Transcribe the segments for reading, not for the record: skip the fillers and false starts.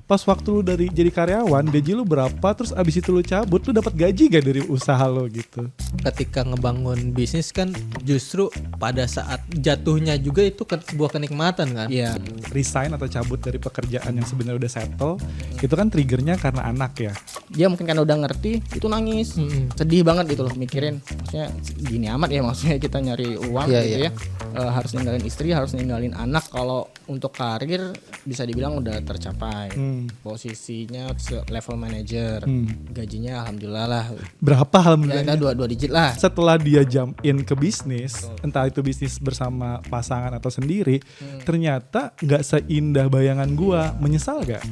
pas waktu lu dari jadi karyawan gaji lu berapa, terus abis itu lu cabut, lu dapat gaji gak dari usaha lo gitu? Ketika ngebangun bisnis kan justru pada saat jatuhnya juga itu sebuah kenikmatan kan. Iya. Resign atau cabut dari pekerjaan yang sebenarnya udah settle, itu kan triggernya karena anak ya. Dia mungkin kan udah ngerti itu nangis, sedih banget gitu loh mikirin, maksudnya gini amat ya, maksudnya kita nyari uang gitu ya. Harus ninggalin istri, harus ninggalin anak. Kalau untuk karir bisa dibilang udah tercapai. Posisinya level manager, gajinya alhamdulillah lah. Berapa Ya, alhamdulillah? dua digit lah. Setelah dia jump in ke bisnis, entah itu bisnis bersama pasangan atau sendiri, ternyata nggak seindah bayangan gua. Menyesal gak?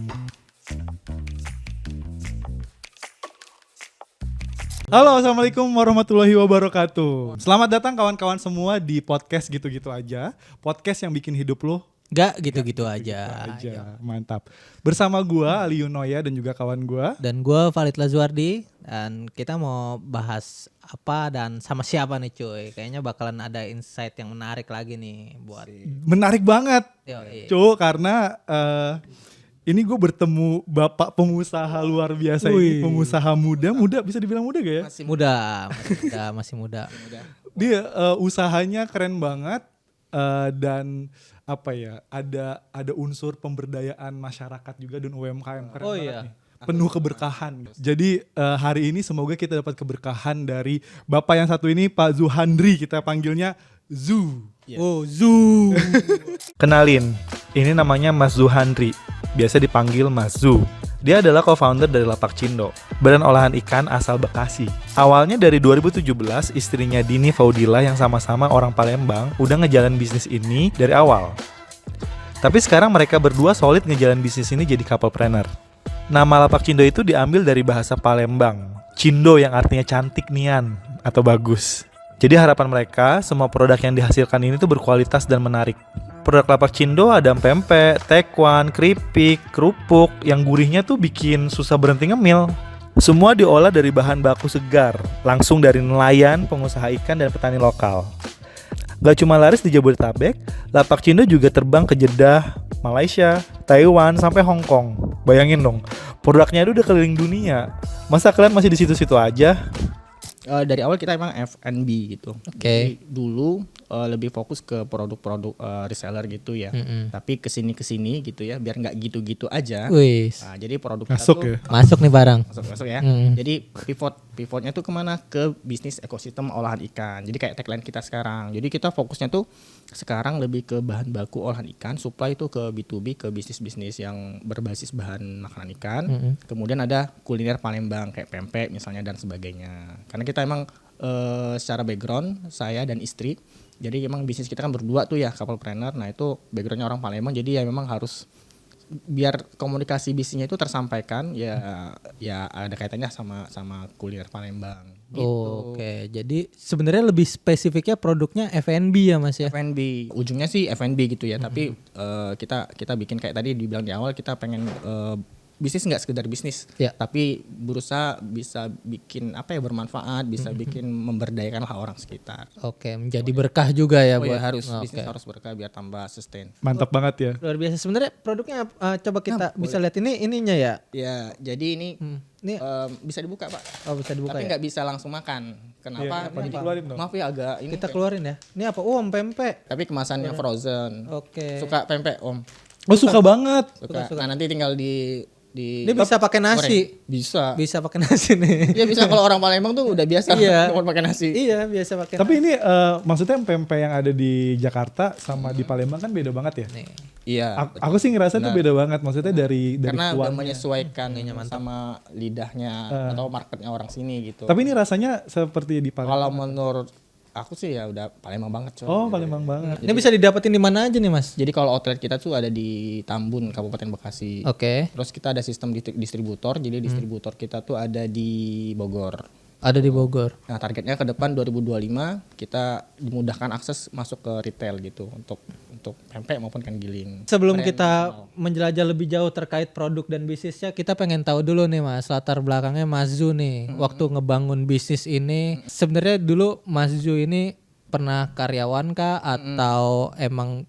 Halo, assalamualaikum warahmatullahi wabarakatuh. Selamat datang kawan-kawan semua di podcast gitu-gitu aja. Podcast yang bikin hidup lo Gak gitu-gitu aja. Mantap. Bersama gua Ali Yunoya dan juga kawan gua. Dan gue Valid Lazuardi. Dan kita mau bahas apa dan sama siapa nih cuy. Kayaknya bakalan ada insight yang menarik lagi nih buat. Menarik banget. Yoi. Cuy, karena ini gue bertemu bapak pengusaha luar biasa ini, pengusaha muda bisa dibilang muda gak ya? Masih muda. Dia usahanya keren banget dan apa ya, ada unsur pemberdayaan masyarakat juga dan UMKM keren banget nih. Penuh keberkahan. Jadi hari ini semoga kita dapat keberkahan dari bapak yang satu ini, Pak Zuhandri, kita panggilnya Zu. Oh, Zu. Kenalin, ini namanya Mas Zuhandri, biasa dipanggil Mas Zu. Dia adalah co-founder dari Lapak Cindo, badan olahan ikan asal Bekasi. Awalnya dari 2017, istrinya Dini Faudila yang sama-sama orang Palembang udah ngejalan bisnis ini dari awal. Tapi sekarang mereka berdua solid ngejalan bisnis ini jadi couplepreneur. Nama Lapak Cindo itu diambil dari bahasa Palembang, Cindo yang artinya cantik nian atau bagus. Jadi harapan mereka, semua produk yang dihasilkan ini tuh berkualitas dan menarik. Produk Lapak Cindo ada pempek, tekwan, keripik, kerupuk, yang gurihnya tuh bikin susah berhenti ngemil. Semua diolah dari bahan baku segar, langsung dari nelayan, pengusaha ikan, dan petani lokal. Gak cuma laris di Jabodetabek, Lapak Cindo juga terbang ke Jeddah, Malaysia, Taiwan, sampai Hong Kong. Bayangin dong, produknya itu udah keliling dunia. Masa kalian masih di situ-situ aja? Dari awal kita emang F&B gitu. Jadi dulu lebih fokus ke produk-produk reseller gitu ya. Tapi kesini gitu ya, biar nggak gitu-gitu aja. Wis. Nah, jadi produk Masuk kita ya? tuh Masuk nih barang. masuk ya. Jadi pivotnya tuh kemana? Ke bisnis ekosistem olahan ikan. Jadi kayak tagline kita sekarang. Jadi kita fokusnya tuh sekarang lebih ke bahan baku olahan ikan, supply itu ke B2B, ke bisnis-bisnis yang berbasis bahan makanan ikan. Kemudian ada kuliner Palembang kayak pempek misalnya dan sebagainya. Karena kita emang secara background saya dan istri, jadi emang bisnis kita kan berdua tuh ya, couplepreneur. Nah itu backgroundnya orang Palembang, jadi ya memang harus biar komunikasi bisnisnya itu tersampaikan ya ada kaitannya sama kuliner Palembang gitu. Oke, jadi sebenarnya lebih spesifiknya produknya F&B ya Mas ya. F&B ujungnya sih F&B gitu ya, tapi kita bikin kayak tadi dibilang di awal, kita pengen bisnis nggak sekedar bisnis, tapi berusaha bisa bikin apa ya, bermanfaat, bisa bikin memberdayakan lah orang sekitar. Oke, menjadi berkah juga ya buat. Harus bisnis harus berkah biar tambah sustain. Mantap banget ya. Luar biasa. Sebenarnya produknya coba kita bisa lihat ininya ya. Ya, jadi ini bisa dibuka Pak. Oh, bisa dibuka. Tapi ya? nggak bisa langsung makan. Kenapa? Iya, Jadi, keluarin dong. maaf ya agak ini. Kita kayak- keluarin ya. Ini apa? Oh, pempek. Tapi kemasannya frozen. Oke. Suka pempek Om? Oh, suka banget. Suka. Nah nanti tinggal di Ini bisa pakai nasi. goreng. Bisa. Bisa pakai nasi nih. Ya bisa, kalau orang Palembang tuh udah biasa Iya. pakai nasi. Iya, biasa pakai. Tapi ini maksudnya pempek yang ada di Jakarta sama di Palembang kan beda banget ya? Nih. Iya. Aku sih ngerasa itu beda banget, maksudnya dari Karena udah kuahnya. menyesuaikan sama lidahnya atau marketnya orang sini gitu. Tapi ini rasanya seperti di Palembang. Kalau menurut aku sih ya udah Palembang banget coy. Oh, Palembang banget. Ini bisa didapetin di mana aja nih, Mas? Jadi kalau outlet kita tuh ada di Tambun, Kabupaten Bekasi. Oke. Terus kita ada sistem distributor, jadi distributor kita tuh ada di Bogor. Ada di Bogor. Nah targetnya ke depan 2025 kita dimudahkan akses masuk ke retail gitu untuk pempek maupun ikan giling. Sebelum kita menjelajah lebih jauh terkait produk dan bisnisnya, kita pengen tahu dulu nih Mas, latar belakangnya Mas Zu nih. Waktu ngebangun bisnis ini, sebenarnya dulu Mas Zu ini pernah karyawan kah atau emang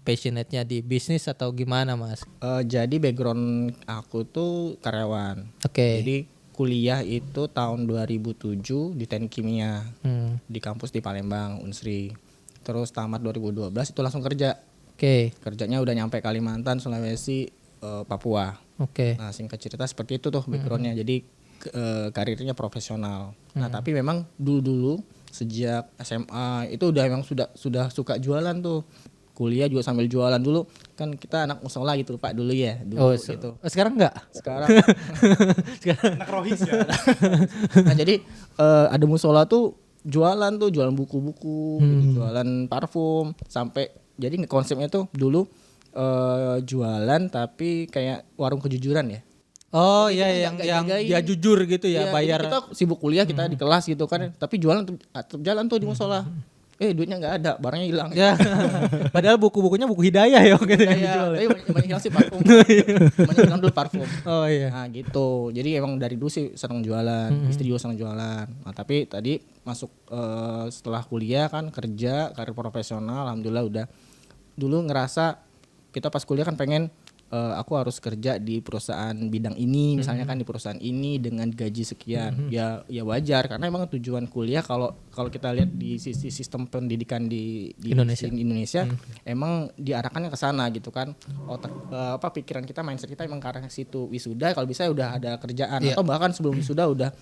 passionate-nya di bisnis atau gimana Mas? Jadi background aku tuh karyawan. Oke. Jadi kuliah itu tahun 2007 di Teknik Kimia di kampus di Palembang Unsri. Terus tamat 2012 itu langsung kerja. Oke. Kerjanya udah nyampe Kalimantan, Sulawesi, Papua. Oke. Nah singkat cerita seperti itu tuh backgroundnya. Jadi karirnya profesional. Nah tapi memang dulu sejak SMA itu udah memang sudah suka jualan tuh. Kuliah juga sambil jualan dulu, kan kita anak musola gitu Pak dulu ya dulu gitu. Sekarang enggak? Sekarang Anak rohis ya. nah jadi ada musola tuh jualan buku-buku gitu, jualan parfum sampai jadi konsepnya tuh dulu jualan tapi kayak warung kejujuran ya. Oh Jadi iya kita yang nggak yang jagain. dia jujur gitu Iya, ya, jadi bayar. kita sibuk kuliah kita di kelas gitu kan, tapi jualan tetap jalan tuh di musola. Duitnya nggak ada, barangnya hilang. Ya. Padahal buku-bukunya buku hidayah ya gitu yang Kayak, dijual. tapi banyak hilang sih parfum. Banyak hilang dulu parfum. Oh iya. Nah gitu. Jadi emang dari dulu sih seneng jualan, istri juga seneng jualan. Nah tapi tadi masuk setelah kuliah kan kerja, karir profesional, alhamdulillah udah. Dulu ngerasa kita pas kuliah kan pengen aku harus kerja di perusahaan bidang ini, misalnya kan di perusahaan ini dengan gaji sekian. Ya wajar karena emang tujuan kuliah kalau kita lihat di sisi sistem pendidikan di Indonesia emang diarahkannya ke sana gitu kan. Pikiran kita, mindset kita emang ke arah situ. Wisuda kalau bisa udah ada kerjaan atau bahkan sebelum wisuda udah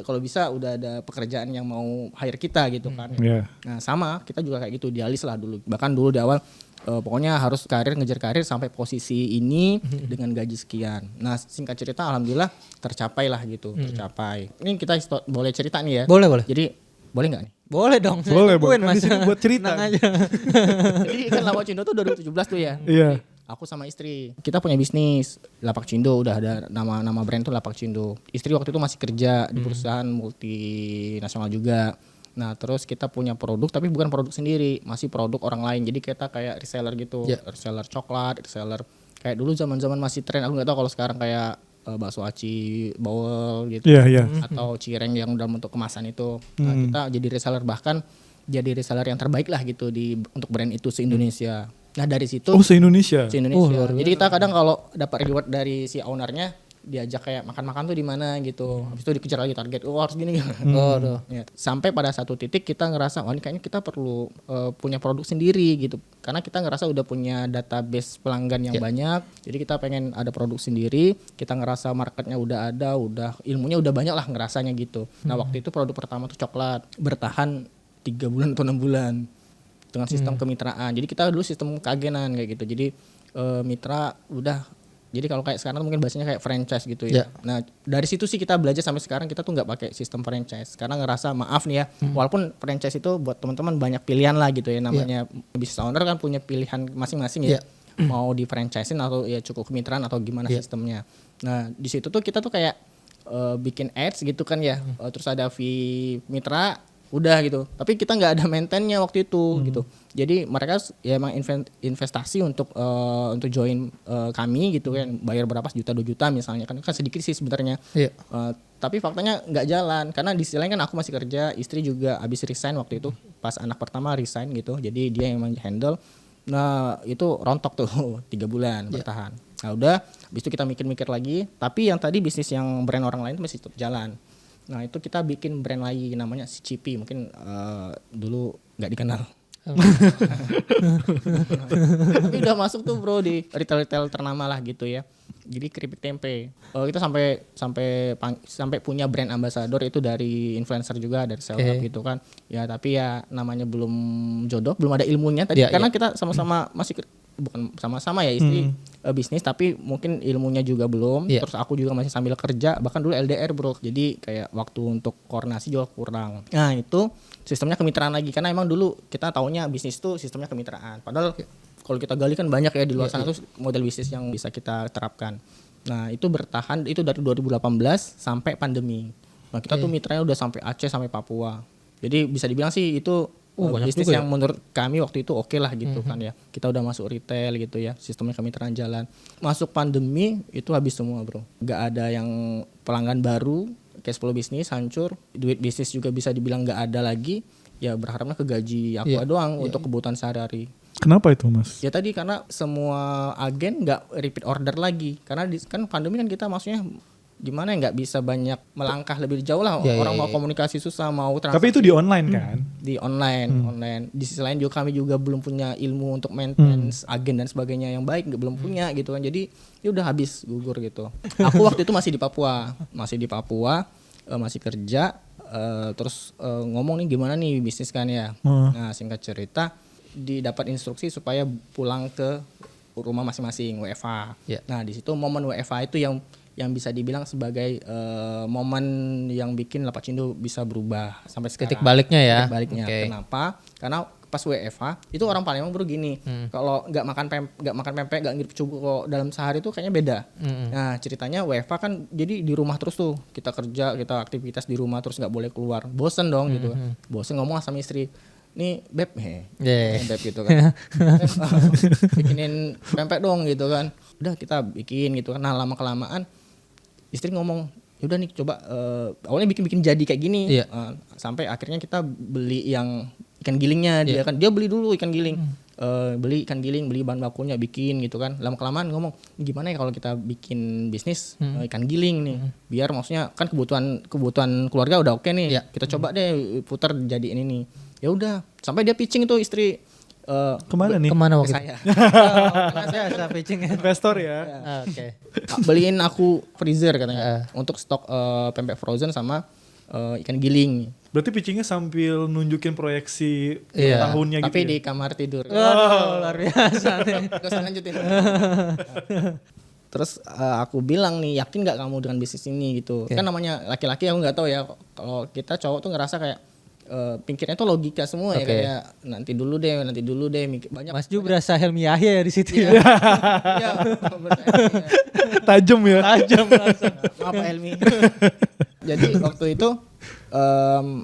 kalau bisa udah ada pekerjaan yang mau hire kita gitu kan. Nah, sama kita juga kayak gitu, idealis lah dulu. Bahkan dulu di awal pokoknya harus ngejar karir sampai posisi ini dengan gaji sekian. Nah singkat cerita alhamdulillah tercapai lah gitu, tercapai. Ini kita boleh cerita nih ya. Boleh. Jadi boleh nggak nih? Boleh dong. Boleh, Tungguin, kan di sini buat cerita. Tenang aja. Jadi kan Lapak Cindo tuh 2017 tuh ya. Iya. Aku sama istri kita punya bisnis Lapak Cindo, udah ada nama brand tuh Lapak Cindo. Istri waktu itu masih kerja di perusahaan multinasional juga. Nah terus kita punya produk tapi bukan produk sendiri, masih produk orang lain. Jadi kita kayak reseller gitu, reseller coklat, reseller kayak dulu zaman masih tren. Aku nggak tahu kalau sekarang kayak bakso aci, bawel gitu, atau cireng yang dalam bentuk kemasan itu. Nah kita jadi reseller, bahkan jadi reseller yang terbaik lah gitu untuk brand itu se-Indonesia. Nah dari situ Se-Indonesia. Jadi kita kadang kalau dapat reward dari si ownernya diajak kayak makan-makan tuh di mana gitu. Habis itu dikejar lagi target. Harus gini. Ya, sampai pada satu titik kita ngerasa ini kayaknya kita perlu punya produk sendiri gitu. Karena kita ngerasa udah punya database pelanggan yang banyak. Jadi kita pengen ada produk sendiri. Kita ngerasa marketnya udah ada, udah ilmunya udah banyak lah ngerasanya gitu. Nah, waktu itu produk pertama tuh coklat, bertahan 3 bulan atau 6 bulan dengan sistem kemitraan. Jadi kita dulu sistem keagenan kayak gitu. Jadi mitra udah. Jadi kalau kayak sekarang mungkin bahasanya kayak franchise gitu ya. Nah dari situ sih kita belajar sampai sekarang kita tuh nggak pakai sistem franchise karena ngerasa maaf nih ya, walaupun franchise itu buat teman-teman banyak pilihan lah gitu ya, namanya business owner kan punya pilihan masing-masing ya. Mau di franchisein atau ya cukup kemitraan atau gimana sistemnya. Nah di situ tuh kita tuh kayak bikin ads gitu kan ya, terus ada fee mitra. Udah gitu, tapi kita nggak ada maintainnya waktu itu gitu. Jadi mereka ya emang investasi untuk join kami gitu kan, bayar berapa, 1 juta 2 juta misalnya kan sedikit sih sebenarnya. Tapi faktanya nggak jalan karena di sisi lain kan aku masih kerja, istri juga habis resign waktu itu pas anak pertama resign gitu, jadi dia yang handle. Nah itu rontok tuh 3 bulan bertahan. Nah udah, habis itu kita mikir-mikir lagi, tapi yang tadi bisnis yang brand orang lain itu masih tetap jalan. Nah itu kita bikin brand lagi namanya si Cipi, mungkin dulu nggak dikenal. Tapi udah masuk tuh bro di retail ternama lah gitu ya. Jadi keripik tempe. Kita sampai punya brand ambassador itu dari influencer juga, dari seleb gitu kan. Ya tapi ya namanya belum jodoh, belum ada ilmunya tadi karena kita sama-sama masih bukan sama-sama ya istri bisnis tapi mungkin ilmunya juga belum. Terus aku juga masih sambil kerja, bahkan dulu LDR bro, jadi kayak waktu untuk koordinasi juga kurang. Nah itu sistemnya kemitraan lagi karena emang dulu kita taunya bisnis itu sistemnya kemitraan, padahal kalau kita gali kan banyak ya di luar sana tuh model bisnis yang bisa kita terapkan. Nah itu bertahan itu dari 2018 sampai pandemi. Nah kita tuh mitranya udah sampai Aceh sampai Papua, jadi bisa dibilang sih itu bisnis yang menurut kami waktu itu oke lah gitu kan ya. Kita udah masuk retail gitu ya, sistemnya kemitraan jalan. Masuk pandemi itu habis semua bro. Gak ada yang pelanggan baru, cash flow bisnis hancur, duit bisnis juga bisa dibilang gak ada lagi. Ya berharapnya ke gaji aku doang untuk kebutuhan sehari-hari. Kenapa itu Mas? Ya tadi karena semua agen nggak repeat order lagi karena kan pandemi kan kita maksudnya gimana ya nggak bisa banyak melangkah lebih jauh lah. Ya, Orang ya, mau ya. komunikasi susah, mau transaksi Tapi itu di online kan? di online. Di sisi lain juga kami juga belum punya ilmu untuk maintenance agen dan sebagainya yang baik, belum punya gitu kan. Jadi ya udah habis gugur gitu. Aku waktu itu masih di Papua, masih kerja, terus ngomong nih gimana nih bisnis kan ya. Nah singkat cerita didapat instruksi supaya pulang ke rumah masing-masing WFH. Ya. Nah di situ momen WFH itu yang bisa dibilang sebagai momen yang bikin Lapacindo bisa berubah sampai sekarang. Titik baliknya ya. Titik baliknya. Oke. Kenapa? Karena pas WFH itu orang Palembang baru gini. Kalau nggak makan pempek, nggak ngirim cukup dalam sehari itu kayaknya beda. Nah ceritanya WFH kan jadi di rumah terus tuh. Kita kerja, kita aktivitas di rumah terus nggak boleh keluar. Bosen dong gitu. Bosen ngomong sama istri. Nih beb, beb gitu kan. Bikinin pempek dong gitu kan. Udah kita bikin gitu kan. Nah lama kelamaan istri ngomong udah nih coba awalnya bikin jadi kayak gini. Iya. Sampai akhirnya kita beli yang ikan gilingnya dia beli dulu ikan giling. Beli ikan giling, beli bahan bakunya, bikin gitu kan. Lama kelamaan ngomong gimana ya kalau kita bikin bisnis ikan giling nih, biar maksudnya kan kebutuhan keluarga udah oke nih. Kita coba deh putar jadi ini nih. Ya udah sampai dia pitching itu istri Kemana nih? Kemana ke waktu saya. Saya pitching ya. Investor ya. Oke. Beliin aku freezer katanya untuk stok pempek frozen sama ikan giling. Berarti pitchingnya sambil nunjukin proyeksi Iya. tahunnya gitu Tapi ya? di kamar tidur. Waduh, luar biasa nih. Gak usah lanjutin. Terus aku bilang nih, yakin nggak kamu dengan bisnis ini gitu? Kan namanya laki-laki aku nggak tahu ya. Kalau kita cowok tuh ngerasa kayak pikirnya tuh logika semua ya, kayak nanti dulu deh mikir banyak. Mas Ju berasa Helmi Yahya ya di situ ya. Iya, Tajam ya. Tajam langsung. maaf Pak Helmi. Jadi waktu itu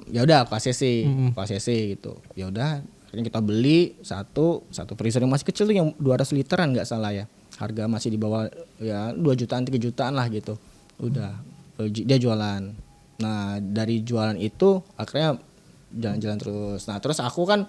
ya udah aku ACC gitu. Ya udah akhirnya kita beli satu freezer yang masih kecil tuh yang 200 literan nggak salah ya. Harga masih di bawah ya 2 jutaan 3 jutaan lah gitu. Udah dia jualan. Nah, dari jualan itu akhirnya jalan-jalan terus. Nah, terus aku kan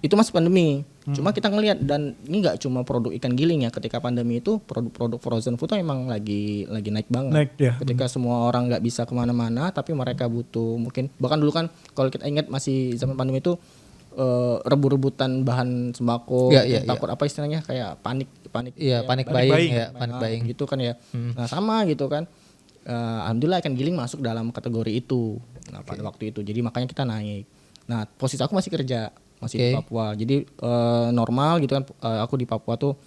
itu masih pandemi. Cuma kita ngelihat dan ini nggak cuma produk ikan giling ya. Ketika pandemi itu produk-produk frozen food tuh emang lagi naik banget. Naik ya. Ketika semua orang nggak bisa kemana-mana, tapi mereka butuh mungkin bahkan dulu kan kalau kita ingat masih zaman pandemi itu rebut-rebutan bahan sembako, takut apa istilahnya kayak panik. Iya, panik buying. buying ya, panik buying. Gitu kan ya. Nah sama gitu kan. Alhamdulillah ikan giling masuk dalam kategori itu. Nah pada waktu itu, jadi makanya kita naik. Nah posisi aku masih kerja, masih di Papua. Jadi normal gitu kan. Aku di Papua tuh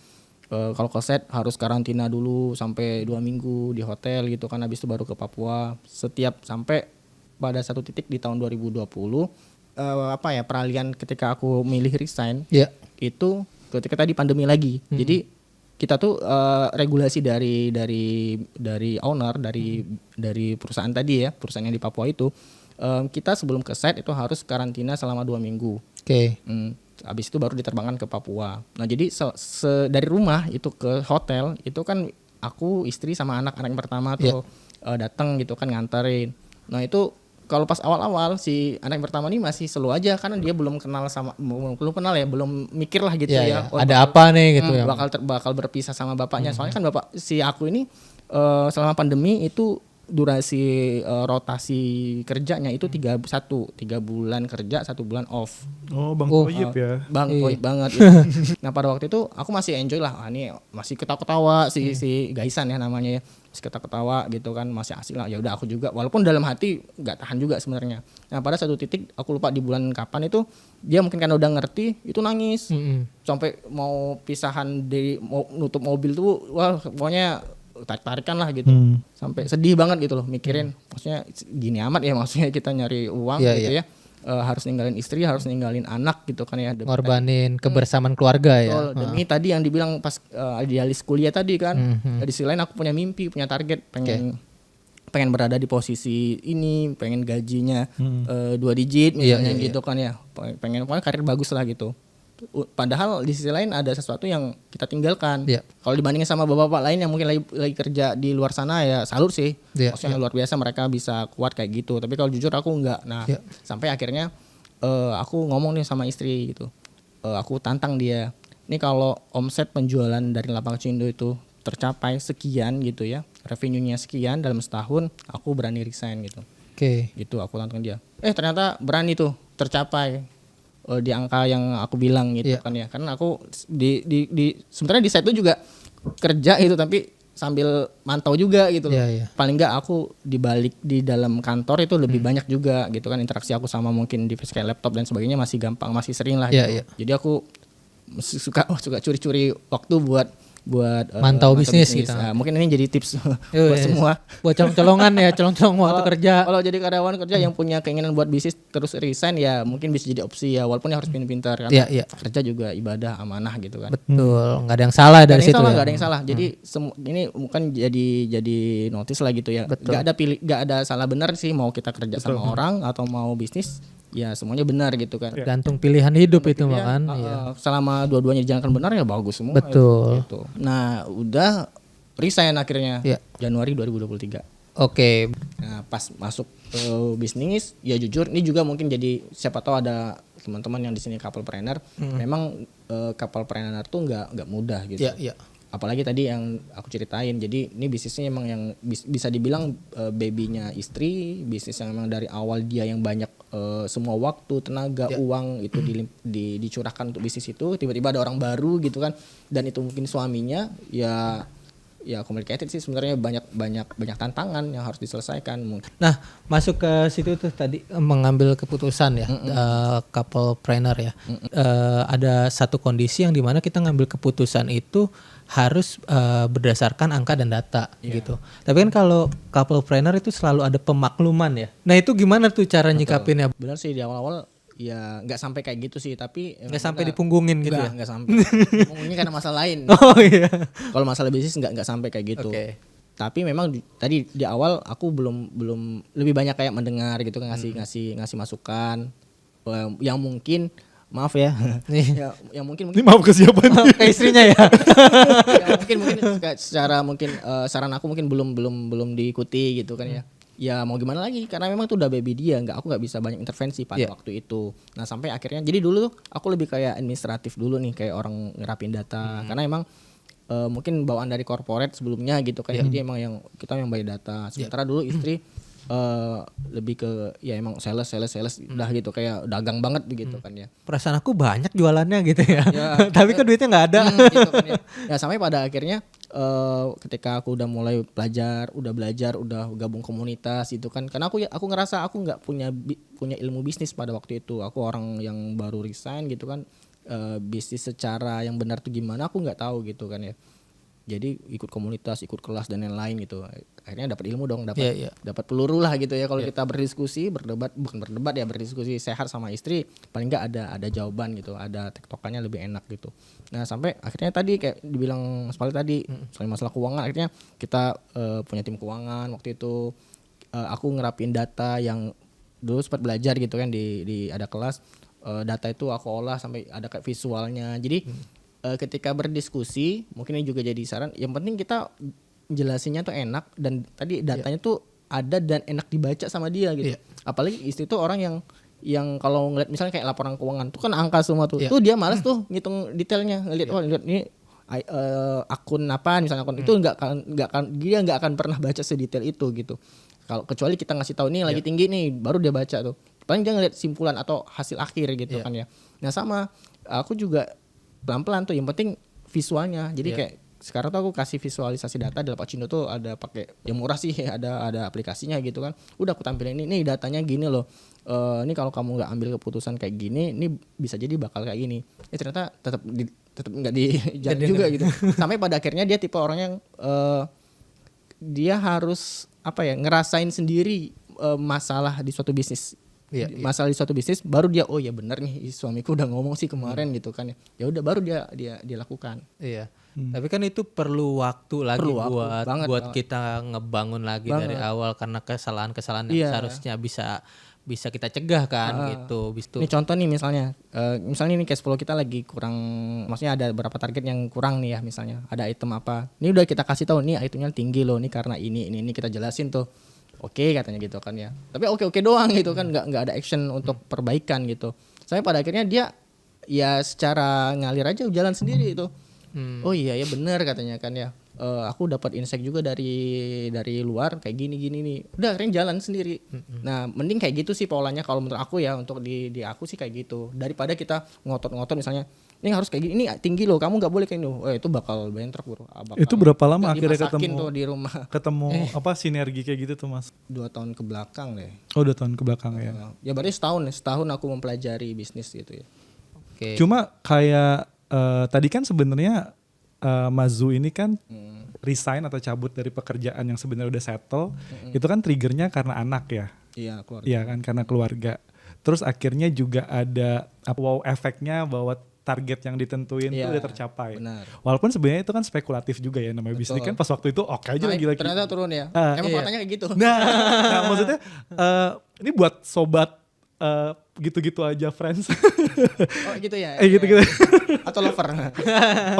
kalau ke set harus karantina dulu sampai 2 minggu di hotel gitu kan. Habis itu baru ke Papua. Setiap sampai pada satu titik di tahun 2020 peralihan ketika aku milih resign itu ketika tadi pandemi lagi. Jadi kita tuh regulasi dari owner dari perusahaan tadi ya, perusahaan yang di Papua itu kita sebelum ke site itu harus karantina selama 2 minggu. Habis itu baru diterbangkan ke Papua. Nah jadi dari rumah itu ke hotel itu kan aku istri sama anak yang pertama tuh datang gitu kan nganterin. Nah itu kalau pas awal-awal si anak yang pertama ini masih slow aja karena dia belum kenal belum mikir lah gitu ya. Ada apa nih gitu ya. Bakal berpisah sama bapaknya. Soalnya kan bapak si aku ini selama pandemi itu durasi rotasi kerjanya itu 3 bulan kerja 1 bulan off. Oh, Bang Toyib ya. Bang Toyib banget gitu. Nah pada waktu itu aku masih enjoy lah. Ini masih ketawa-ketawa si Gaisan ya namanya ya. Masih ketawa-ketawa gitu kan, masih asik lah. Ya udah aku juga walaupun dalam hati nggak tahan juga sebenarnya. Nah pada satu titik aku lupa di bulan kapan itu dia mungkin karena udah ngerti itu nangis. Sampai mau pisahan mau nutup mobil tuh wah pokoknya tarik-tarikan lah gitu. Sampai sedih banget gitu loh mikirin maksudnya gini amat ya maksudnya kita nyari uang gitu ya. Harus ninggalin istri, harus ninggalin anak gitu kan ya. Ngorbanin kebersamaan keluarga ya. Demi tadi yang dibilang pas idealis kuliah tadi kan. Di sisi lain aku punya mimpi, punya target pengen berada di posisi ini, pengen gajinya 2 digit misalnya gitu kan ya. Pengen pokoknya karir bagus lah gitu. Padahal di sisi lain ada sesuatu yang kita tinggalkan. Kalau dibandingin sama bapak-bapak lain yang mungkin lagi kerja di luar sana ya salut sih. Maksudnya luar biasa mereka bisa kuat kayak gitu. Tapi kalau jujur aku enggak. Nah sampai akhirnya aku ngomong nih sama istri gitu. Aku tantang dia. ini kalau omset penjualan dari Lapak Cindo itu tercapai sekian gitu ya, revenue-nya sekian dalam setahun, aku berani resign gitu. Oke. Gitu aku tantang dia. Ternyata berani tuh tercapai di angka yang aku bilang gitu kan ya. Karena aku di sebenarnya di site itu juga kerja gitu tapi sambil mantau juga gitu loh. Paling enggak aku di dalam kantor itu lebih banyak juga gitu kan, interaksi aku sama mungkin device kayak laptop dan sebagainya masih gampang, masih sering lah gitu. Jadi aku suka curi-curi waktu buat mantau bisnis gitu. Nah, mungkin ini jadi tips buat semua. Buat colong-colongan ya, colong-colong waktu kerja. Kalau jadi karyawan kerja yang punya keinginan buat bisnis terus resign ya mungkin bisa jadi opsi ya, walaupun harus pintar-pintar karena kerja juga ibadah amanah gitu kan. Betul, nggak ada yang salah dari situ. Nggak ada yang salah. Jadi ini bukan jadi notice lah gitu ya. Nggak ada salah benar sih, mau kita kerja sama orang atau mau bisnis. Ya semuanya benar gitu kan. Tergantung pilihan hidup itu kan. Selama dua-duanya dijalankan benar ya bagus semua. Betul. Gitu. Nah udah resign akhirnya Januari 2023. Oke. Nah pas masuk bisnis ya jujur ini juga mungkin jadi siapa tahu ada teman-teman yang di sini couple-planner. Memang couple-planner tuh nggak mudah gitu. Apalagi tadi yang aku ceritain, jadi ini bisnisnya emang yang bisa dibilang babynya istri, bisnis yang memang dari awal dia yang banyak semua waktu, tenaga, uang itu dicurahkan untuk bisnis itu, tiba-tiba ada orang baru gitu kan, dan itu mungkin suaminya ya complicated sih sebenarnya, banyak tantangan yang harus diselesaikan. Nah masuk ke situ tuh tadi mengambil keputusan ya, couple-planner ya, ada satu kondisi yang dimana kita ngambil keputusan itu harus berdasarkan angka dan data gitu. Tapi kan kalau couple-planner itu selalu ada pemakluman ya. Nah itu gimana tuh cara nyikapinnya? Benar sih di awal-awal ya nggak sampai kayak gitu sih, tapi nggak sampai dipunggungin gitu ya? Nggak sampai. Punggungnya karena masalah lain. Oh iya. Kalau masalah bisnis nggak sampai kayak gitu. Tapi memang tadi di awal aku belum lebih banyak kayak mendengar gitu kan, ngasih masukan yang mungkin maaf ya. yang mungkin ini maaf ke siapa nih? Ke istrinya ya. Ya mungkin secara saran aku mungkin belum diikuti gitu kan ya. Ya mau gimana lagi karena memang itu udah baby dia, aku nggak bisa banyak intervensi pada waktu itu. Nah sampai akhirnya jadi dulu tuh aku lebih kayak administratif dulu nih, kayak orang ngerapin data karena emang mungkin bawaan dari corporate sebelumnya gitu kan. Jadi emang yang kita yang bayar data. Sementara dulu istri lebih ke ya emang sales udah gitu kayak dagang banget gitu kan ya. Perasaan aku banyak jualannya gitu ya. Tapi kan duitnya nggak ada. Gitu kan ya. Ya sampai pada akhirnya ketika aku udah mulai belajar, udah gabung komunitas gitu kan. Karena aku ngerasa aku nggak punya ilmu bisnis pada waktu itu. Aku orang yang baru resign gitu kan. Bisnis secara yang benar tuh gimana aku nggak tahu gitu kan ya. Jadi ikut komunitas, ikut kelas dan lain-lain gitu. Akhirnya dapat ilmu dong, dapat peluru lah gitu ya. Kalau kita berdiskusi, berdiskusi sehat sama istri, paling nggak ada jawaban gitu, ada tektokannya lebih enak gitu. Nah sampai akhirnya tadi kayak dibilang Mas Pali tadi, soal masalah keuangan, akhirnya kita punya tim keuangan waktu itu. Aku ngerapin data yang dulu sempat belajar gitu kan di ada kelas. Data itu aku olah sampai ada kayak visualnya. Jadi ketika berdiskusi mungkin ini juga jadi saran, yang penting kita jelasinnya tuh enak dan tadi datanya tuh ada dan enak dibaca sama dia gitu. Apalagi istri tuh orang yang kalau ngeliat misalnya kayak laporan keuangan tuh kan angka semua tuh tuh dia malas tuh ngitung detailnya, ngeliat lihat ini akun apa misalnya akun itu dia nggak akan pernah baca sedetail itu gitu. Kalau kecuali kita ngasih tahu nih lagi tinggi nih baru dia baca tuh, paling dia ngeliat simpulan atau hasil akhir gitu kan ya. Nah sama aku juga pelan-pelan tuh, yang penting visualnya. Jadi kayak sekarang tuh aku kasih visualisasi data di Lapak Cindo tuh ada pakai yang murah sih, ada aplikasinya gitu kan. Udah aku tampilin ini datanya gini loh. Ini kalau kamu nggak ambil keputusan kayak gini, ini bisa jadi bakal kayak gini. Ternyata tetap nggak dijalan juga gitu. Sampai pada akhirnya dia tipe orang yang dia harus ngerasain sendiri masalah di suatu bisnis. Masalah di suatu bisnis baru dia oh ya benar nih suamiku udah ngomong sih kemarin gitu kan ya udah baru dia lakukan. Tapi kan itu perlu waktu lagi buat kita ngebangun lagi dari awal karena kesalahan-kesalahan yang seharusnya bisa kita cegah kan gitu. Ini contoh nih misalnya ini cash flow kita lagi kurang, maksudnya ada beberapa target yang kurang nih ya, misalnya ada item apa ini udah kita kasih tahu nih itemnya tinggi loh, nih karena ini kita jelasin tuh. Oke katanya gitu kan ya. Tapi oke doang gitu kan, nggak ada action untuk perbaikan gitu. Sampai pada akhirnya dia ya secara ngalir aja jalan sendiri itu. Oh iya ya benar katanya kan ya. Aku dapat insight juga dari luar kayak gini nih. Udah akhirnya jalan sendiri. Nah, mending kayak gitu sih polanya kalau menurut aku ya, untuk di aku sih kayak gitu. Daripada kita ngotot-ngotot misalnya, ini harus kayak gini, ini tinggi loh, kamu nggak boleh kayak ini. Itu bakal bentrok bro. Itu berapa lama nggak akhirnya dimasakin ketemu tuh di rumah. ketemu apa sinergi kayak gitu tuh Mas? 2 tahun ke belakang deh. Oh 2 tahun ke belakang ya. Ya berarti setahun aku mempelajari bisnis gitu ya. Oke. Cuma kayak tadi kan sebenarnya Mas Zu ini kan resign atau cabut dari pekerjaan yang sebenarnya udah settle, itu kan triggernya karena anak ya. Iya keluarga. Iya kan, karena keluarga. Terus akhirnya juga ada wow efeknya bahwa target yang ditentuin itu Iya, udah tercapai. benar. Walaupun sebenarnya itu kan spekulatif juga ya, namanya bisnis kan pas waktu itu oke aja lagi-lagi. Ternyata turun ya. Emang iya. katanya kayak gitu. Nah, maksudnya ini buat sobat gitu-gitu aja friends. Oh gitu ya. Gitu-gitu. Atau lover.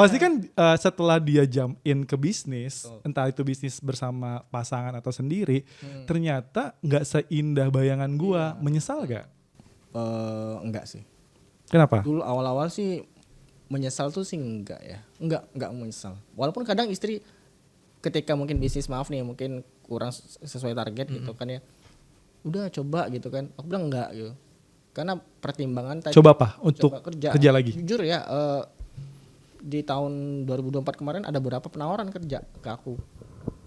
Pasti kan setelah dia jump in ke bisnis, entah itu bisnis bersama pasangan atau sendiri, ternyata nggak seindah bayangan gua. Menyesal gak? Enggak sih. Kenapa? Dulu awal-awal sih menyesal tuh sih enggak ya. Enggak menyesal. Walaupun kadang istri ketika mungkin bisnis mungkin kurang sesuai target gitu kan ya. Udah coba gitu kan. Aku bilang enggak gitu. Karena pertimbangan tadi. Coba apa? Untuk Coba kerja lagi? Jujur ya, di tahun 2024 kemarin ada beberapa penawaran kerja ke aku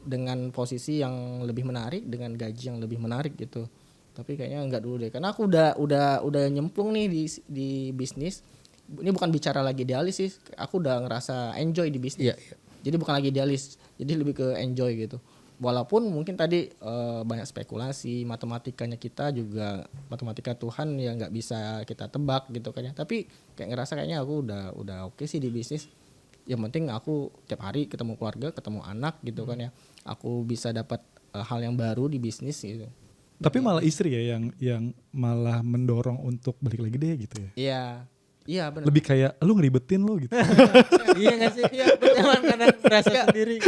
dengan posisi yang lebih menarik, dengan gaji yang lebih menarik gitu. Tapi kayaknya enggak dulu deh, karena aku udah nyemplung nih di bisnis. Ini bukan bicara lagi idealis sih, aku udah ngerasa enjoy di bisnis. Jadi bukan lagi idealis, jadi lebih ke enjoy gitu. Walaupun mungkin tadi banyak spekulasi, matematikanya kita juga matematika Tuhan yang nggak bisa kita tebak gitu kan ya. Tapi kayak ngerasa kayaknya aku udah oke sih di bisnis. Yang penting aku tiap hari ketemu keluarga, ketemu anak gitu kan ya. Aku bisa dapat hal yang baru di bisnis gitu. Tapi malah istri ya yang malah mendorong untuk balik lagi deh gitu ya. Iya benar. Lebih kayak lu ngeribetin lo gitu. Iya nggak sih? Iya, emang kadang merasa sendiri.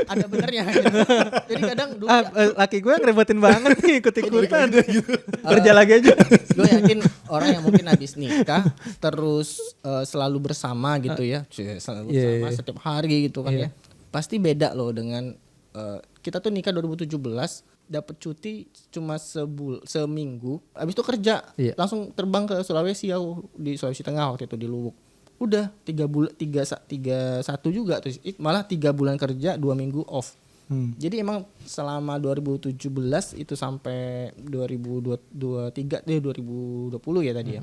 Ada benernya gitu. Jadi kadang dulu Laki gue ngeribetin banget nih ikut-ikutan. Kerja lagi aja. gue yakin orang yang mungkin habis nikah terus selalu bersama gitu ya. Selalu bersama setiap hari gitu kan ya. Pasti beda loh dengan kita tuh nikah 2017, dapat cuti cuma seminggu, habis itu kerja langsung terbang ke Sulawesi, aku di Sulawesi Tengah waktu itu di Luwuk. Udah 31 juga tuh, malah 3 bulan kerja 2 minggu off. Jadi emang selama 2017 itu sampai 2023 2020 ya tadi ya.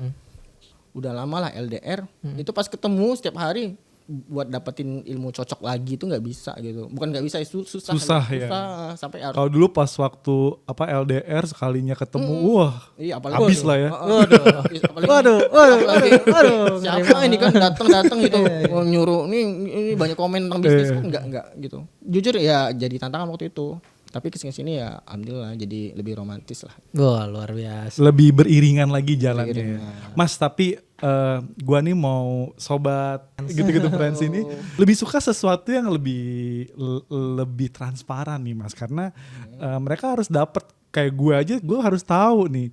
Udah lama lah LDR. Itu pas ketemu setiap hari buat dapetin ilmu cocok lagi itu nggak bisa gitu. Bukan nggak bisa, susah Ya. Sampai harus. Kalau dulu pas waktu LDR sekalinya ketemu, wah Iya, habis lah ya. Waduh. Siapa ini kan datang gitu nyuruh ini banyak komen tentang bisnis, enggak gitu. Jujur ya jadi tantangan waktu itu. Tapi kesini ya alhamdulillah jadi lebih romantis lah. Wah luar biasa. Lebih beriringan lagi jalannya. Mas, tapi gua nih mau sobat gitu-gitu friends ini lebih suka sesuatu yang lebih transparan nih Mas, karena mereka harus dapat. Kayak gue harus tahu nih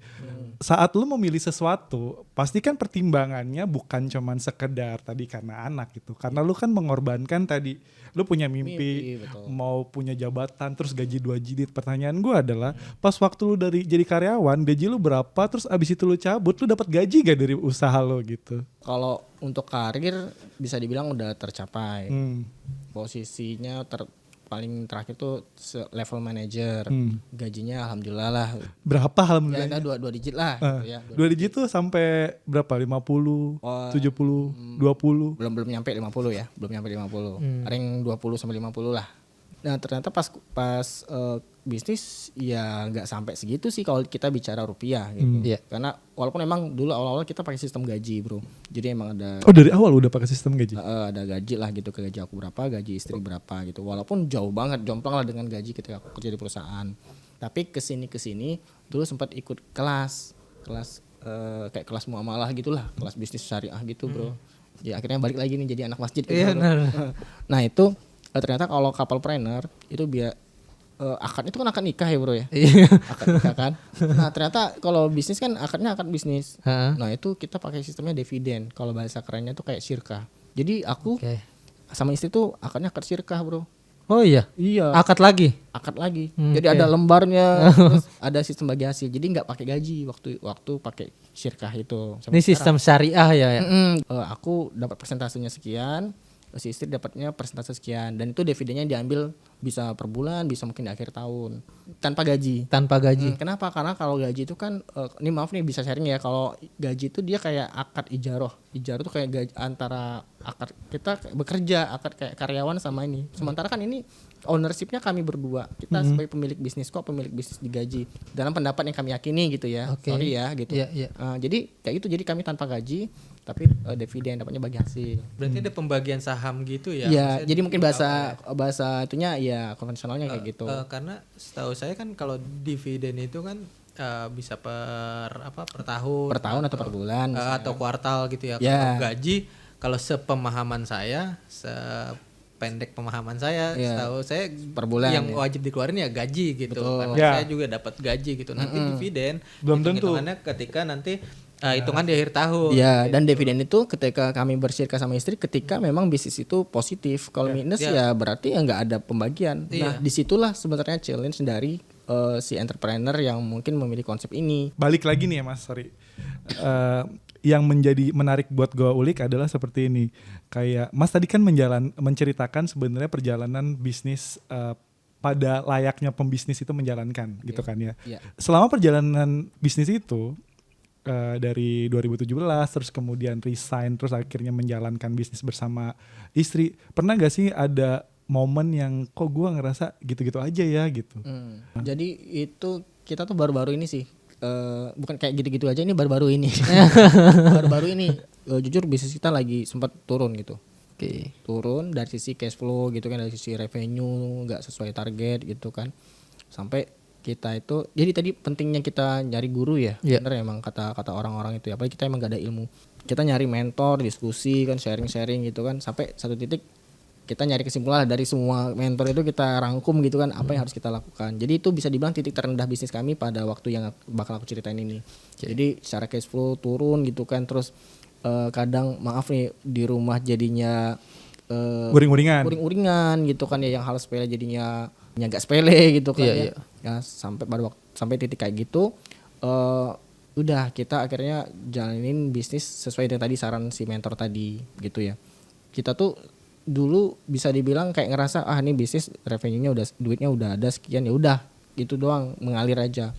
saat lu memilih sesuatu pasti kan pertimbangannya bukan cuman sekedar tadi karena anak gitu, karena lu kan mengorbankan tadi lu punya mimpi mau punya jabatan terus gaji 2 digit. Pertanyaan gue adalah pas waktu lu dari jadi karyawan gaji lu berapa, terus abis itu lu cabut lu dapat gaji gak dari usaha lu gitu? Kalau untuk karir bisa dibilang udah tercapai. Posisinya paling terakhir tuh level manager. Gajinya alhamdulillah lah. Berapa alhamdulillah? Ya 2 digit lah gitu ya. 2 digit tuh sampai berapa? 50, 70, 20? Belum nyampe 50 ya. Belum nyampe 50. Rank 20 sampai 50 lah. Nah, ternyata pas bisnis ya nggak sampai segitu sih kalau kita bicara rupiah gitu. Karena walaupun emang dulu awal-awal kita pakai sistem gaji, Bro. Jadi emang ada dari awal udah pakai sistem gaji? Ada gaji lah gitu, ke gaji aku berapa, gaji istri berapa gitu. Walaupun jauh banget, jomplang lah dengan gaji ketika aku kerja di perusahaan. Tapi kesini dulu sempat ikut kelas kayak kelas muamalah gitulah, kelas bisnis syariah gitu, Bro. Ya akhirnya balik lagi nih jadi anak masjid gitu. Nah, itu ternyata kalau couple planner itu akad itu kan akad nikah ya bro ya. Iya. Akad nikah kan. Nah ternyata kalau bisnis kan akadnya akad bisnis. Heeh. Nah itu kita pakai sistemnya dividen. Kalau bahasa kerennya tuh kayak syirkah. Jadi aku Oke. sama istri tuh akadnya akad syirkah bro. Oh iya. Iya. Akad lagi. Akad lagi. Hmm, Jadi oke. ada lembarnya, terus ada sistem bagi hasil. Jadi nggak pakai gaji waktu pakai syirkah itu. Ini sistem syariah ya. Aku dapat persentasenya sekian, si istri dapatnya persentase sekian, dan itu dividennya diambil bisa per bulan, bisa mungkin di akhir tahun tanpa gaji. Tanpa gaji. Kenapa? Karena kalau gaji itu kan, ini maaf nih bisa sharing ya. Kalau gaji itu dia kayak akad ijaroh. Ijaroh tuh kayak gaji antara akad kita bekerja, akad kayak karyawan sama ini. Sementara kan ini ownershipnya kami berdua. Kita sebagai pemilik bisnis kok pemilik bisnis digaji. Dalam pendapat yang kami yakini gitu ya. Oke. Sorry ya gitu. Iya, iya. Jadi kayak gitu. Jadi kami tanpa gaji, tapi dividen dapatnya bagi hasil. Berarti ada pembagian saham gitu ya? Iya, Maksudnya jadi mungkin di bahasa itunya ya konvensionalnya kayak gitu. karena setahu saya kan kalau dividen itu kan bisa per tahun. Per tahun atau per bulan. Atau kuartal gitu ya. Ya. Kalau gaji, kalau sepemahaman saya, sependek pemahaman saya, Ya. setahu saya Per bulan, yang ya. wajib dikeluarin ya gaji gitu. Betul. Karena Ya. saya juga dapat gaji gitu. Nanti dividen Belum tentu. hitung-hitungannya ketika nanti hitungan di akhir tahun. Iya, dan dividen itu ketika kami bersyirkah sama istri, ketika memang bisnis itu positif. Kalau minus ya berarti ya nggak ada pembagian. Nah, disitulah sebenarnya challenge dari si entrepreneur yang mungkin memilih konsep ini. Balik lagi nih ya Mas, sorry. Yang menjadi menarik buat gue ulik adalah seperti ini. Kayak Mas tadi kan menceritakan sebenarnya perjalanan bisnis pada layaknya pembisnis itu menjalankan gitu kan ya. Iya. Selama perjalanan bisnis itu dari 2017 terus kemudian resign terus akhirnya menjalankan bisnis bersama istri. Pernah gak sih ada momen yang kok gue ngerasa gitu-gitu aja ya gitu? Jadi itu kita tuh baru-baru ini sih. Bukan kayak gitu-gitu aja, ini baru-baru ini. Baru-baru ini jujur bisnis kita lagi sempat turun gitu. Oke. Turun dari sisi cash flow gitu kan, dari sisi revenue nggak sesuai target gitu kan. Sampai kita itu, jadi tadi pentingnya kita nyari guru ya. Iya. Bener emang kata orang-orang itu ya. Apalagi kita emang gak ada ilmu. Kita nyari mentor, diskusi kan, sharing-sharing gitu kan. Sampai satu titik kita nyari kesimpulan dari semua mentor itu kita rangkum gitu kan apa yang harus kita lakukan. Jadi itu bisa dibilang titik terendah bisnis kami pada waktu yang bakal aku ceritain ini. Jadi secara cash flow turun gitu kan, terus kadang maaf nih di rumah jadinya uring-uringan gitu kan ya, yang hal sepele jadinya agak sepele gitu kan. Iya, iya. Ya sampai pada waktu sampai titik kayak gitu udah kita akhirnya jalanin bisnis sesuai dengan tadi saran si mentor tadi gitu ya. Kita tuh dulu bisa dibilang kayak ngerasa ini bisnis revenue-nya udah, duitnya udah ada sekian, ya udah gitu doang mengalir aja.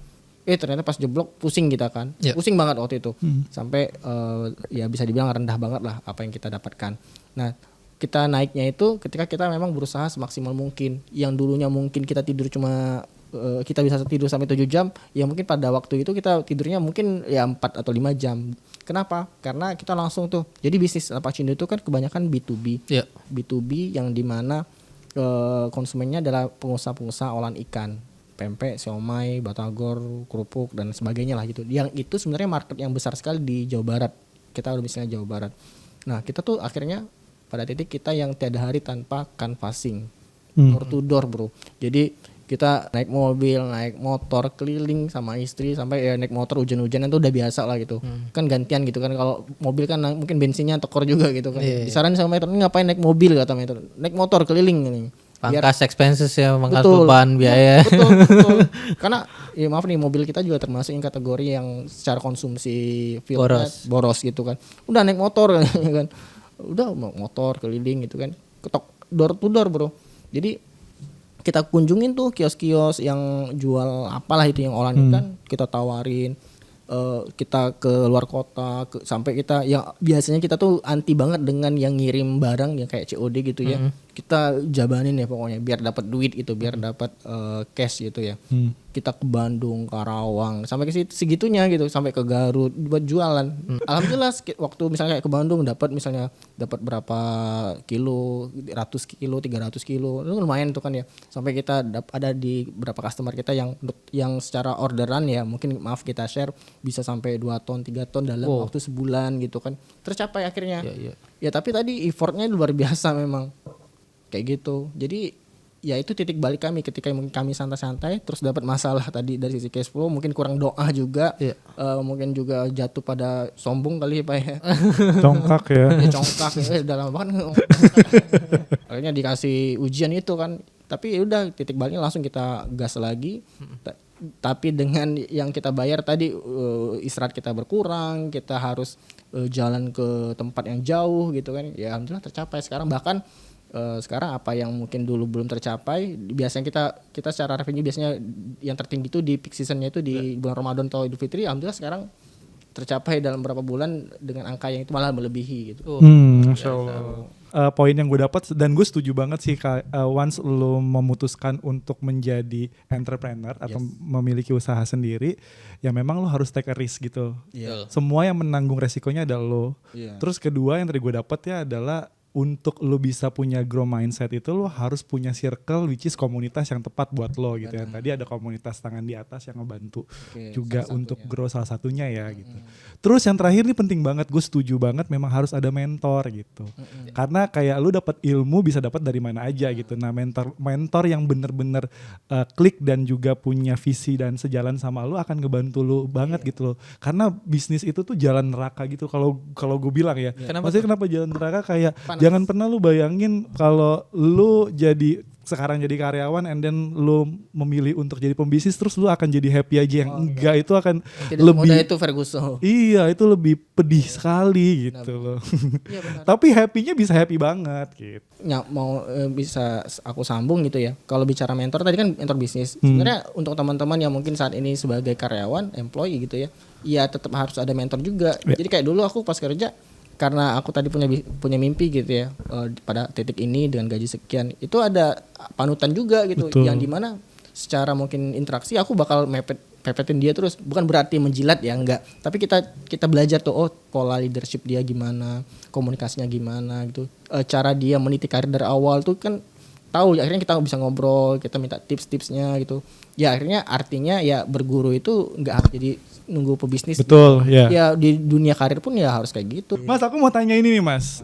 Ternyata pas jeblok pusing kita kan. Yeah. Pusing banget waktu itu. Sampai ya bisa dibilang rendah banget lah apa yang kita dapatkan. Nah, kita naiknya itu ketika kita memang berusaha semaksimal mungkin. Yang dulunya mungkin kita tidur cuma kita bisa tidur sampai 7 jam, ya mungkin pada waktu itu kita tidurnya mungkin ya 4 atau 5 jam. Kenapa? Karena kita langsung tuh. Jadi bisnis Lapacindo itu kan kebanyakan B2B. Iya. B2B yang dimana konsumennya adalah pengusaha-pengusaha olahan ikan. Pempek, siomay, batagor, kerupuk dan sebagainya lah gitu. Yang itu sebenarnya market yang besar sekali di Jawa Barat. Kita udah misalnya Jawa Barat. Nah, kita tuh akhirnya pada titik kita yang tiada hari tanpa canvassing. Door to door, bro. Jadi kita naik mobil, naik motor keliling sama istri sampai ya naik motor hujan-hujanan itu udah biasa lah gitu. Kan gantian gitu kan, kalau mobil kan mungkin bensinnya tekor juga gitu kan. Disaranin sama metro, ngapain naik mobil kata metro. Naik motor keliling ini. Pangkas expenses ya, pangkas Betul. beban biaya. Betul. Karena ya maaf nih, mobil kita juga termasuk yang kategori yang secara konsumsi fuel boros gitu kan. Udah naik motor kan. Udah motor keliling gitu kan. Ketok door to door, bro. Jadi kita kunjungin tuh kios-kios yang jual apalah itu yang olahan ikan, kita tawarin. Kita ke luar kota sampai kita yang biasanya kita tuh anti banget dengan yang ngirim barang yang kayak COD gitu ya. Kita jabanin ya pokoknya biar dapat duit itu, biar dapat cash gitu ya. Kita ke Bandung, Karawang, sampai ke segitunya gitu, sampai ke Garut buat jualan. Alhamdulillah waktu misalnya kayak ke Bandung dapat berapa kilo, 100 kilo, 300 kilo. Itu lumayan tuh kan ya. Sampai kita ada di beberapa customer kita yang secara orderan ya, mungkin maaf kita share bisa sampai 2 ton, 3 ton dalam waktu sebulan gitu kan. Tercapai akhirnya. Ya tapi tadi effortnya luar biasa memang. Kayak gitu. Jadi ya itu titik balik kami ketika mungkin kami santai-santai terus dapat masalah tadi dari sisi cash flow, mungkin kurang doa juga, mungkin juga jatuh pada sombong kali ya Pak ya. Congkak ya. Ya congkak ya udah lama banget. Akhirnya dikasih ujian itu kan, tapi ya udah titik baliknya langsung kita gas lagi. Tapi dengan yang kita bayar tadi, istirahat kita berkurang, kita harus jalan ke tempat yang jauh gitu kan, ya alhamdulillah tercapai sekarang. Bahkan sekarang apa yang mungkin dulu belum tercapai, biasanya kita secara revenue biasanya yang tertinggi itu di peak seasonnya itu di bulan Ramadan atau Idul Fitri, alhamdulillah sekarang tercapai dalam beberapa bulan dengan angka yang itu malah melebihi gitu. Masya Allah. Poin yang gue dapat, dan gue setuju banget sih once lo memutuskan untuk menjadi entrepreneur atau memiliki usaha sendiri, ya memang lo harus take a risk gitu. Semua yang menanggung resikonya adalah lo. Terus kedua yang tadi gue dapat ya adalah untuk lo bisa punya grow mindset itu lo harus punya circle which is komunitas yang tepat buat lo gitu ya. Tadi ada komunitas tangan di atas yang ngebantu juga untuk grow, salah satunya ya gitu. Terus yang terakhir nih penting banget, gue setuju banget memang harus ada mentor gitu. Karena kayak lo dapat ilmu bisa dapat dari mana aja gitu. Nah mentor yang bener-bener klik dan juga punya visi dan sejalan sama lo akan ngebantu lo banget gitu loh. Karena bisnis itu tuh jalan neraka gitu kalau gue bilang ya. Maksudnya kenapa jalan neraka, kayak jangan pernah lu bayangin kalau lu sekarang jadi karyawan and then lu memilih untuk jadi pembisnis terus lu akan jadi happy aja, yang enggak itu akan tidak lebih mudah itu Ferguson. Iya, itu lebih pedih sekali gitu loh. Tapi happy-nya bisa happy banget gitu. Ya, mau bisa aku sambung gitu ya. Kalau bicara mentor tadi kan mentor bisnis. Sebenarnya untuk teman-teman yang mungkin saat ini sebagai karyawan, employee gitu ya, ya tetap harus ada mentor juga. Jadi kayak dulu aku pas kerja, karena aku tadi punya mimpi gitu ya, pada titik ini dengan gaji sekian, itu ada panutan juga gitu. Betul. Yang dimana secara mungkin interaksi aku bakal pepetin dia terus, bukan berarti menjilat ya, enggak, tapi kita belajar tuh, pola leadership dia gimana, komunikasinya gimana gitu, cara dia meniti karir dari awal tuh kan tahu. Akhirnya kita bisa ngobrol, kita minta tips-tipsnya gitu ya. Akhirnya artinya ya berguru itu enggak harus jadi nunggu pebisnis. Betul, ya. Ya di dunia karir pun ya harus kayak gitu. Mas, aku mau tanya ini nih Mas.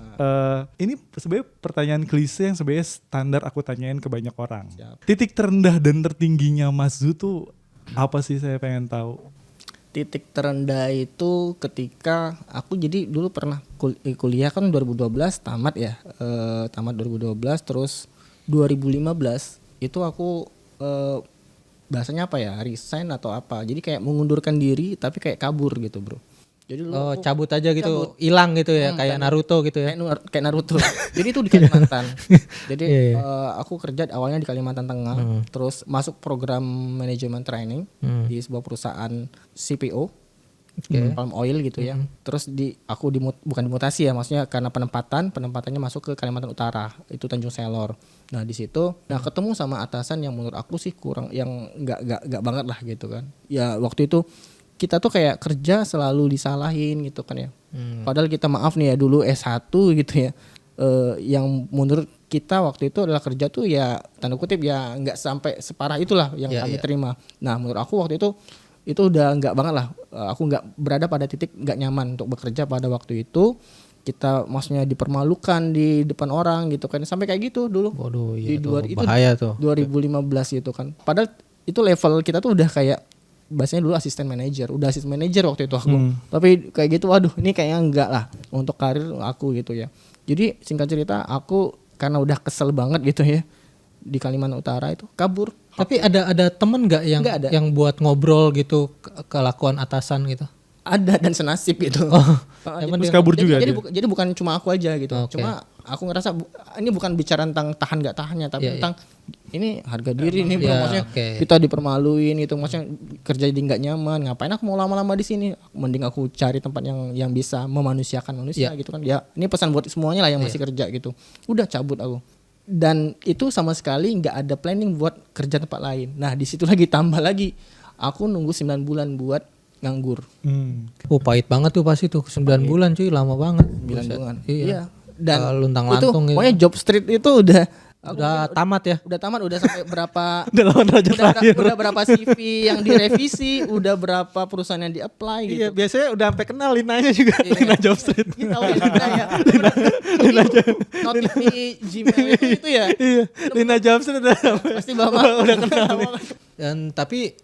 Ini sebenarnya pertanyaan klise yang sebenarnya standar aku tanyain ke banyak orang. Titik terendah dan tertingginya Mas Zu tuh apa sih, saya pengen tahu. Titik terendah itu ketika aku jadi dulu pernah kuliah kan 2012 tamat ya. Tamat 2012, terus 2015 itu aku bahasanya apa ya, resign atau apa, jadi kayak mengundurkan diri tapi kayak kabur gitu bro. Jadi cabut aja gitu, hilang gitu ya, kayak Naruto gitu ya. Kayak Naruto. Jadi itu di Kalimantan. Jadi aku kerja awalnya di Kalimantan Tengah, terus masuk program manajemen training di sebuah perusahaan CPO, palm oil gitu ya. Terus aku bukan dimutasi ya, maksudnya karena penempatannya masuk ke Kalimantan Utara, itu Tanjung Selor. Nah di situ, ketemu sama atasan yang menurut aku sih kurang, yang nggak banget lah gitu kan. Ya waktu itu kita tuh kayak kerja selalu disalahin gitu kan ya. Padahal kita maaf nih ya dulu S1 gitu ya. Yang menurut kita waktu itu adalah kerja tuh ya tanda kutip ya nggak sampai separah itulah yang kami terima. Nah menurut aku waktu itu udah nggak banget lah. Aku nggak berada pada titik nggak nyaman untuk bekerja pada waktu itu. Kita maksudnya dipermalukan di depan orang gitu kan, sampai kayak gitu dulu. Waduh, iya itu bahaya tuh. 2015 gitu kan. Padahal itu level kita tuh udah kayak bahasanya dulu asisten manajer waktu itu aku. Tapi kayak gitu, waduh ini kayaknya enggak lah untuk karir aku gitu ya. Jadi singkat cerita aku karena udah kesel banget gitu ya di Kalimantan Utara itu kabur. Tapi ada temen nggak yang buat ngobrol gitu kelakuan atasan gitu? Ada dan senasib gitu. Terus kabur juga. Jadi bukan cuma aku aja gitu. Cuma aku ngerasa ini bukan bicara tentang tahan nggak tahannya, tapi tentang ini harga diri nih, maksudnya kita dipermaluin gitu, maksudnya kerja jadi nggak nyaman. Ngapain aku mau lama-lama di sini? Mending aku cari tempat yang bisa memanusiakan manusia gitu kan. Ya ini pesan buat semuanya lah yang masih kerja gitu. Udah cabut aku. Dan itu sama sekali nggak ada planning buat kerja tempat lain. Nah di situ lagi tambah lagi aku nunggu 9 bulan buat nganggur. Pahit banget tuh pasti tuh 9 bulan cuy, lama banget. 9 bulan. Iya. Dan luntang-lantung itu pokoknya job street itu udah Udah tamat ya? Udah tamat, udah sampai berapa Udah lawan raja terakhir. udah berapa CV yang direvisi, udah berapa perusahaan yang di-apply gitu. Iya, biasanya udah sampai kenal Linanya juga. Iya. Lina Job Street. Tahu ya Lina ya. Notif di Gmail itu ya. Iya, Lina Job Street udah sampai. Pasti Bapak Udah kenal nih. Dan tapi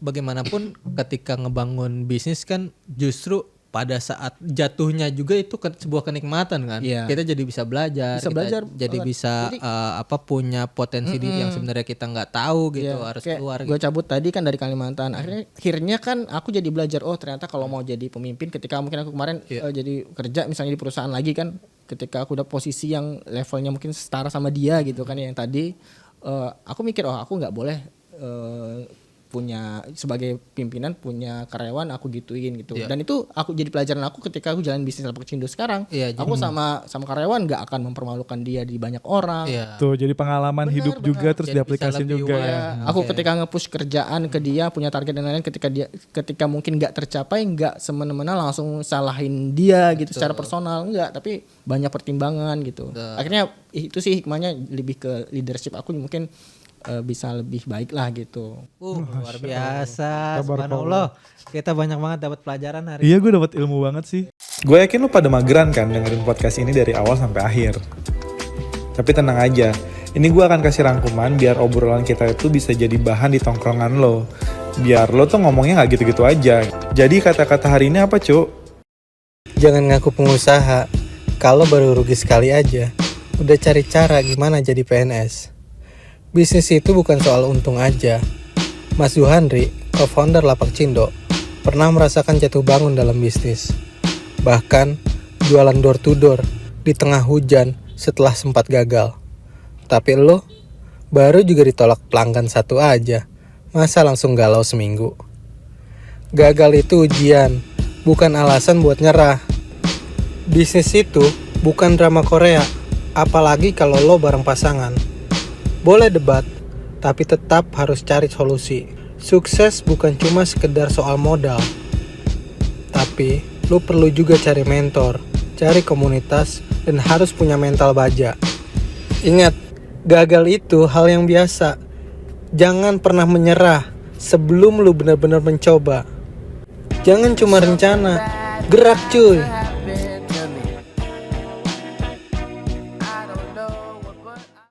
bagaimanapun ketika ngebangun bisnis kan justru pada saat jatuhnya juga itu sebuah kenikmatan kan. Iya. Kita jadi bisa belajar, Bisa belajar jadi banget. bisa Jadi, punya potensi diri yang sebenarnya kita nggak tahu gitu, harus keluar. Gue cabut tadi kan dari Kalimantan. Akhirnya kan aku jadi belajar, oh ternyata kalau mau jadi pemimpin, ketika mungkin aku kemarin jadi kerja misalnya di perusahaan lagi kan, ketika aku udah posisi yang levelnya mungkin setara sama dia gitu kan yang tadi, aku mikir aku nggak boleh punya sebagai pimpinan punya karyawan aku gituin gitu. Dan itu aku jadi pelajaran aku ketika aku jalan bisnis lapak Cindo sekarang. Aku sama karyawan nggak akan mempermalukan dia di banyak orang. Tuh jadi pengalaman hidup juga terus Jadi diaplikasiin bisa lebih juga aware. ya. Aku ketika nge-push kerjaan ke dia punya target dan lain-lain, ketika mungkin nggak tercapai, nggak semena-mena langsung salahin dia gitu secara personal, enggak, tapi banyak pertimbangan gitu. Akhirnya itu sih hikmahnya, lebih ke leadership aku mungkin bisa lebih baik lah gitu. Luar biasa. Subhanallah. Kita banyak banget dapat pelajaran hari Iya, gue dapat ilmu banget sih. Gue yakin lu pada mageran kan dengerin podcast ini dari awal sampai akhir. Tapi tenang aja, ini gue akan kasih rangkuman biar obrolan kita itu bisa jadi bahan di tongkrongan lo. Biar lo tuh ngomongnya gak gitu-gitu aja. Jadi kata-kata hari ini apa, Cuk? Jangan ngaku pengusaha kalau baru rugi sekali aja. Udah cari cara gimana jadi PNS. Bisnis itu bukan soal untung aja. Mas Zuhandri, co-founder Lapak Cindo, pernah merasakan jatuh bangun dalam bisnis. Bahkan jualan door to door di tengah hujan setelah sempat gagal. Tapi lo baru juga ditolak pelanggan satu aja. Masa langsung galau seminggu? Gagal itu ujian, bukan alasan buat nyerah. Bisnis itu bukan drama Korea, apalagi kalau lo bareng pasangan. Boleh debat, tapi tetap harus cari solusi. Sukses bukan cuma sekedar soal modal, tapi lo perlu juga cari mentor, cari komunitas, dan harus punya mental baja. Ingat, gagal itu hal yang biasa. Jangan pernah menyerah sebelum lo benar-benar mencoba. Jangan cuma rencana, gerak cuy.